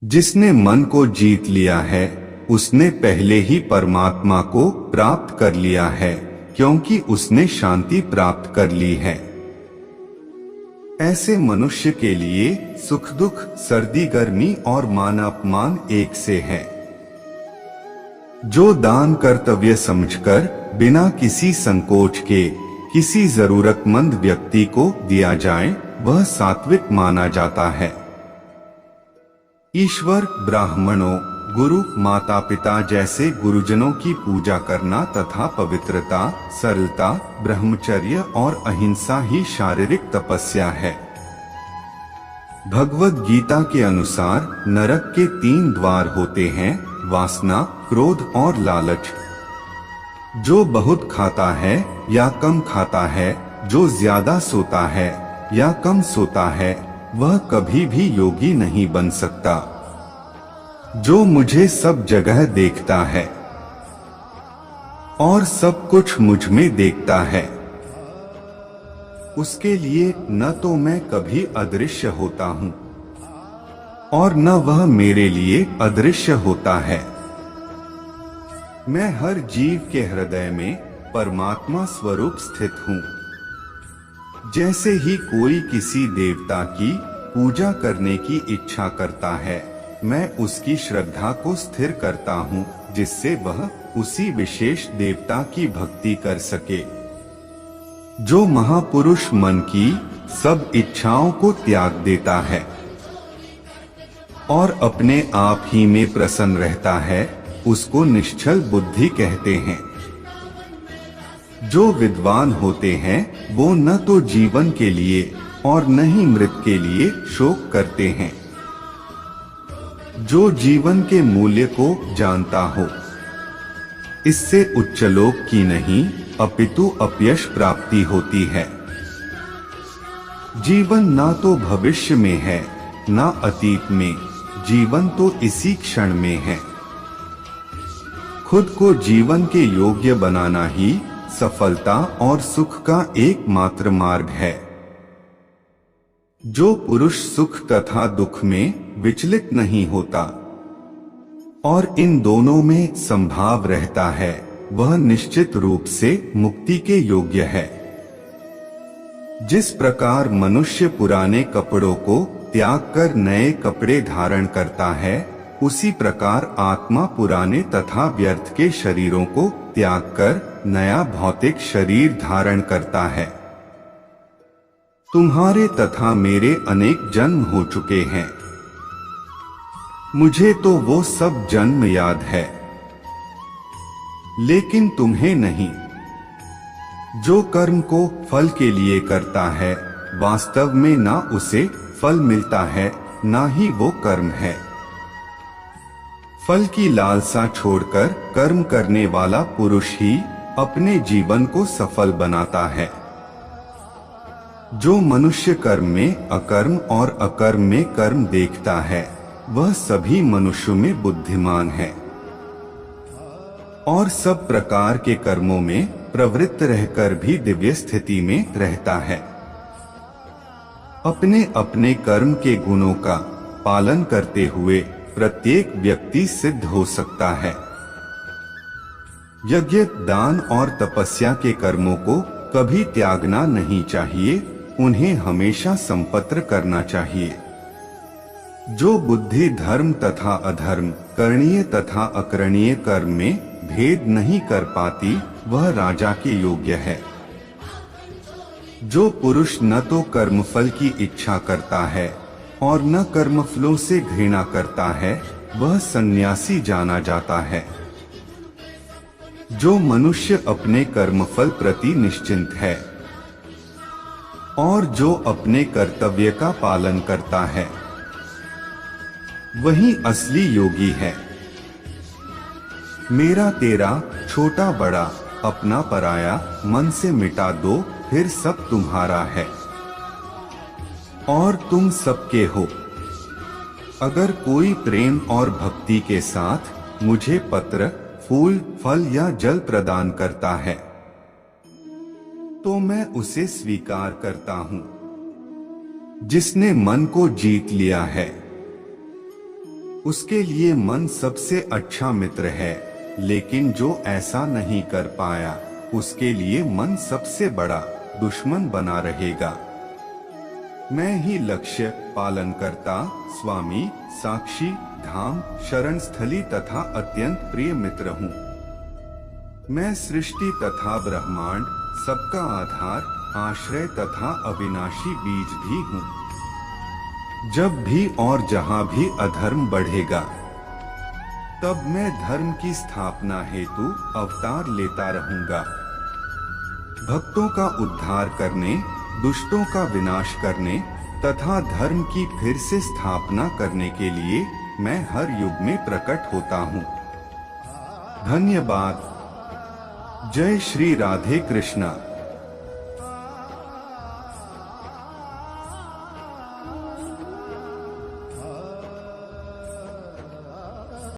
जिसने मन को जीत लिया है उसने पहले ही परमात्मा को प्राप्त कर लिया है, क्योंकि उसने शांति प्राप्त कर ली है। ऐसे मनुष्य के लिए सुख दुख, सर्दी गर्मी और मान अपमान एक से है। जो दान कर्तव्य समझकर बिना किसी संकोच के किसी जरूरतमंद व्यक्ति को दिया जाए, वह सात्विक माना जाता है। ईश्वर, ब्राह्मणों, गुरु, माता पिता जैसे गुरुजनों की पूजा करना तथा पवित्रता, सरलता, ब्रह्मचर्य और अहिंसा ही शारीरिक तपस्या है। भगवद गीता के अनुसार नरक के 3 द्वार होते हैं: वासना, क्रोध और लालच। जो बहुत खाता है या कम खाता है, जो ज्यादा सोता है या कम सोता है, वह कभी भी योगी नहीं बन सकता। जो मुझे सब जगह देखता है और सब कुछ मुझ में देखता है, उसके लिए न तो मैं कभी अदृश्य होता हूँ और न वह मेरे लिए अदृश्य होता है। मैं हर जीव के हृदय में परमात्मा स्वरूप स्थित हूँ। जैसे ही कोई किसी देवता की पूजा करने की इच्छा करता है, मैं उसकी श्रद्धा को स्थिर करता हूँ, जिससे वह उसी विशेष देवता की भक्ति कर सके। जो महापुरुष मन की सब इच्छाओं को त्याग देता है और अपने आप ही में प्रसन्न रहता है, उसको निश्चल बुद्धि कहते हैं। जो विद्वान होते हैं वो न तो जीवन के लिए और न ही मृत के लिए शोक करते हैं। जो जीवन के मूल्य को जानता हो, इससे उच्चलोक की नहीं अपितु अपयश प्राप्ति होती है। जीवन ना तो भविष्य में है ना अतीत में, जीवन तो इसी क्षण में है। खुद को जीवन के योग्य बनाना ही सफलता और सुख का एकमात्र मार्ग है। जो पुरुष सुख तथा दुख में विचलित नहीं होता और इन दोनों में संभाव रहता है, वह निश्चित रूप से मुक्ति के योग्य है। जिस प्रकार मनुष्य पुराने कपड़ों को त्याग कर नए कपड़े धारण करता है, उसी प्रकार आत्मा पुराने तथा व्यर्थ के शरीरों को त्याग कर नया भौतिक शरीर धारण करता है। तुम्हारे तथा मेरे अनेक जन्म हो चुके हैं। मुझे तो वो सब जन्म याद है, लेकिन तुम्हें नहीं। जो कर्म को फल के लिए करता है, वास्तव में ना उसे फल मिलता है, ना ही वो कर्म है। फल की लालसा छोड़कर कर्म करने वाला पुरुष ही अपने जीवन को सफल बनाता है। जो मनुष्य कर्म में अकर्म और अकर्म में कर्म देखता है, वह सभी मनुष्यों में बुद्धिमान है और सब प्रकार के कर्मों में प्रवृत्त रहकर भी दिव्य स्थिति में रहता है। अपने अपने कर्म के गुणों का पालन करते हुए प्रत्येक व्यक्ति सिद्ध हो सकता है। यज्ञ, दान और तपस्या के कर्मों को कभी त्यागना नहीं चाहिए, उन्हें हमेशा संपत्र करना चाहिए। जो बुद्धि धर्म तथा अधर्म, करणीय तथा अकरणीय कर्म में भेद नहीं कर पाती, वह राजा के योग्य है। जो पुरुष न तो कर्मफल की इच्छा करता है और न कर्मफलों से घृणा करता है, वह सन्यासी जाना जाता है। जो मनुष्य अपने कर्मफल प्रति निश्चिंत है और जो अपने कर्तव्य का पालन करता है, वही असली योगी है। मेरा तेरा, छोटा बड़ा, अपना पराया, मन से मिटा दो, फिर सब तुम्हारा है और तुम सबके हो। अगर कोई प्रेम और भक्ति के साथ मुझे पत्र, फूल, फल या जल प्रदान करता है, तो मैं उसे स्वीकार करता हूँ। जिसने मन को जीत लिया है उसके लिए मन सबसे अच्छा मित्र है, लेकिन जो ऐसा नहीं कर पाया उसके लिए मन सबसे बड़ा दुश्मन बना रहेगा। मैं ही लक्ष्य, पालनकर्ता, स्वामी, साक्षी, धाम, शरण स्थली तथा अत्यंत प्रिय मित्र हूँ। मैं सृष्टि तथा ब्रह्मांड, सबका आधार, आश्रय तथा अविनाशी बीज भी हूँ। जब भी और जहाँ भी अधर्म बढ़ेगा, तब मैं धर्म की स्थापना हेतु अवतार लेता रहूंगा। भक्तों का उद्धार करने, दुष्टों का विनाश करने तथा धर्म की फिर से स्थापना करने के लिए मैं हर युग में प्रकट होता हूँ। धन्यवाद। जय श्री राधे कृष्णा।